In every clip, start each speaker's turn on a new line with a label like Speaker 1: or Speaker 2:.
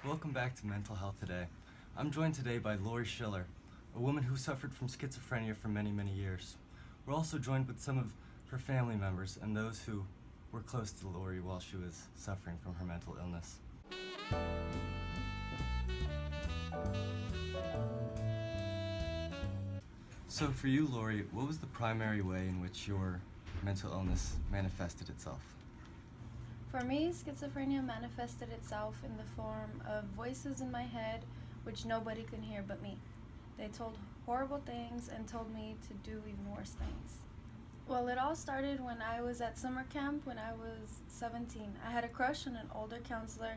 Speaker 1: Welcome back to Mental Health Today. I'm joined today by Lori Schiller, a woman who suffered from schizophrenia for many, many years. We're also joined with some of her family members and those who were close to Lori while she was suffering from her mental illness. So for you, Lori, what was the primary way in which your mental illness manifested itself?
Speaker 2: For me, schizophrenia manifested itself in the form of voices in my head which nobody could hear but me. They told horrible things and told me to do even worse things. Well, it all started when I was at summer camp when I was 17. I had a crush on an older counselor,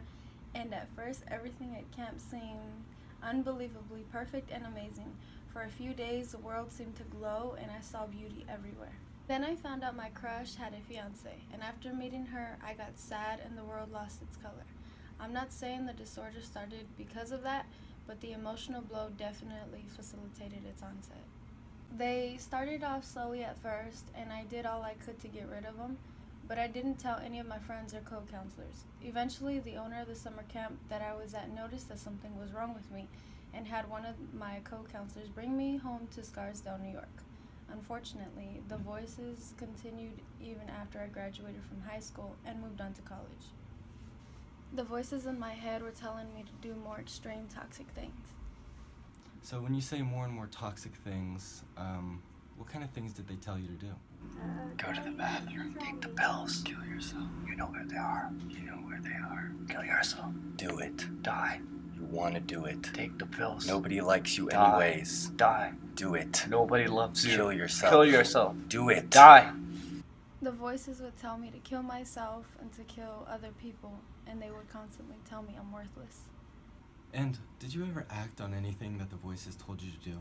Speaker 2: and at first everything at camp seemed unbelievably perfect and amazing. For a few days, the world seemed to glow and I saw beauty everywhere. Then I found out my crush had a fiance, and after meeting her, I got sad and the world lost its color. I'm not saying the disorder started because of that, but the emotional blow definitely facilitated its onset. They started off slowly at first, and I did all I could to get rid of them, but I didn't tell any of my friends or co-counselors. Eventually, the owner of the summer camp that I was at noticed that something was wrong with me and had one of my co-counselors bring me home to Scarsdale, New York. Unfortunately, the voices continued even after I graduated from high school and moved on to college. The voices in my head were telling me to do more extreme toxic things.
Speaker 1: So when you say more and more toxic things, what kind of things did they tell you to do?
Speaker 3: Go to the bathroom, take the pills, kill yourself. You know where they are. You know where they are. Kill yourself. Do it. Die. You want to do it. Take the pills. Nobody likes you anyways. Die. Do it. Nobody loves you. Kill yourself. Kill yourself. Do it. Die.
Speaker 2: The voices would tell me to kill myself and to kill other people, and they would constantly tell me I'm worthless.
Speaker 1: And did you ever act on anything that the voices told you to do?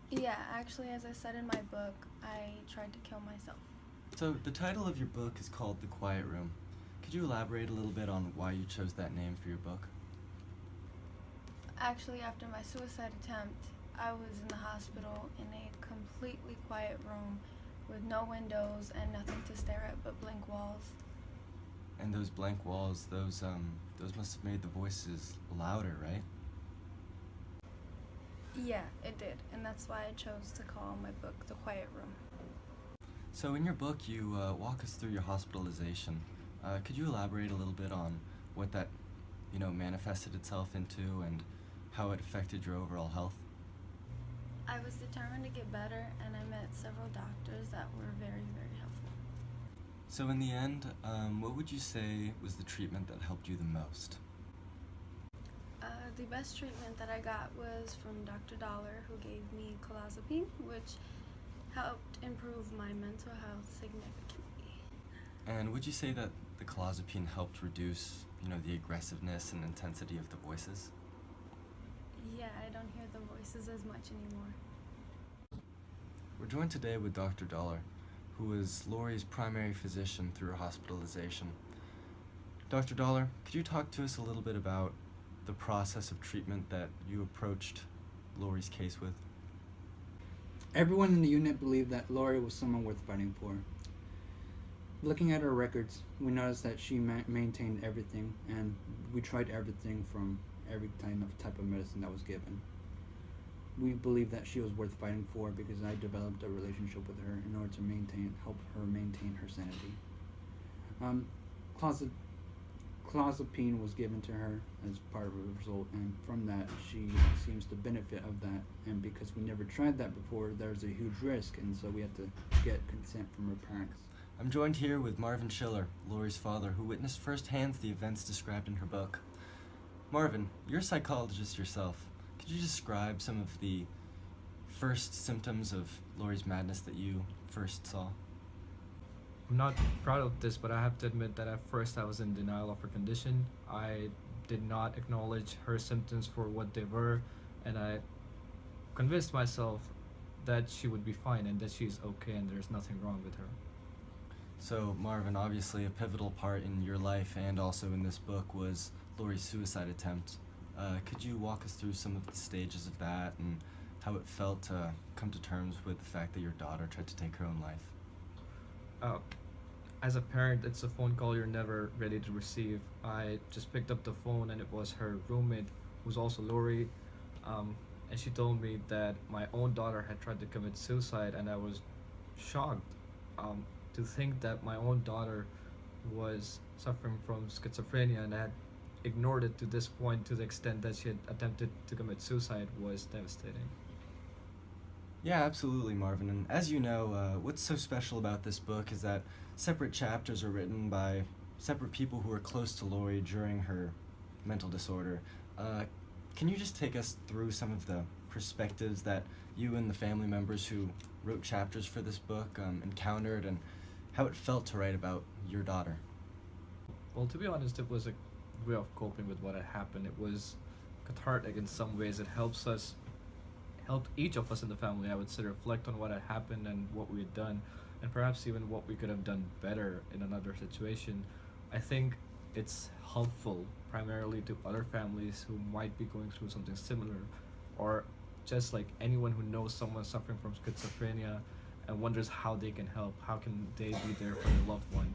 Speaker 2: Yeah, actually, as I said in my book, I tried to kill myself.
Speaker 1: So the title of your book is called The Quiet Room. Could you elaborate a little bit on why you chose that name for your book?
Speaker 2: Actually, after my suicide attempt, I was in the hospital in a completely quiet room with no windows and nothing to stare at but blank walls.
Speaker 1: And those blank walls, those must have made the voices louder, right?
Speaker 2: Yeah, it did, and that's why I chose to call my book The Quiet Room.
Speaker 1: So in your book, you walk us through your hospitalization. Could you elaborate a little bit on what that, manifested itself into and how it affected your overall health?
Speaker 2: I was determined to get better, and I met several doctors that were very, very helpful.
Speaker 1: So in the end, what would you say was the treatment that helped you the most?
Speaker 2: The best treatment that I got was from Dr. Dollar, who gave me clozapine, which helped improve my mental health significantly.
Speaker 1: And would you say that the clozapine helped reduce, the aggressiveness and intensity of the voices?
Speaker 2: Yeah, I don't hear the voices as much anymore.
Speaker 1: We're joined today with Dr. Dollar, who was Lori's primary physician through her hospitalization. Dr. Dollar, could you talk to us a little bit about the process of treatment that you approached Lori's case with?
Speaker 4: Everyone in the unit believed that Lori was someone worth fighting for. Looking at her records, we noticed that she maintained everything, and we tried everything from every type of medicine that was given. We believed that she was worth fighting for because I developed a relationship with her in order to help her maintain her sanity. Clozapine was given to her as part of a result, and from that she seems to benefit of that, and because we never tried that before, there's a huge risk, and so we have to get consent from her parents.
Speaker 1: I'm joined here with Marvin Schiller, Lori's father, who witnessed firsthand the events described in her book. Marvin, you're a psychologist yourself. Could you describe some of the first symptoms of Lori's madness that you first saw?
Speaker 5: I'm not proud of this, but I have to admit that at first I was in denial of her condition. I did not acknowledge her symptoms for what they were, and I convinced myself that she would be fine and that she's okay and there's nothing wrong with her.
Speaker 1: So, Marvin, obviously a pivotal part in your life and also in this book was Lori's suicide attempt. Could you walk us through some of the stages of that and how it felt to come to terms with the fact that your daughter tried to take her own life?
Speaker 5: as a parent, it's a phone call you're never ready to receive. I just picked up the phone and it was her roommate, who's also Lori, and she told me that my own daughter had tried to commit suicide, and I was shocked to think that my own daughter was suffering from schizophrenia and had ignored it to this point, to the extent that she had attempted to commit suicide, was devastating.
Speaker 1: Yeah, absolutely, Marvin. And as you know, what's so special about this book is that separate chapters are written by separate people who were close to Lori during her mental disorder. Can you just take us through some of the perspectives that you and the family members who wrote chapters for this book encountered, and how it felt to write about your daughter?
Speaker 5: Well, to be honest, it was a way of coping with what had happened. It was cathartic in some ways. It helped each of us in the family, I would say, reflect on what had happened and what we had done, and perhaps even what we could have done better in another situation. I think it's helpful primarily to other families who might be going through something similar, or just like anyone who knows someone suffering from schizophrenia and wonders how they can help, how can they be there for their loved one.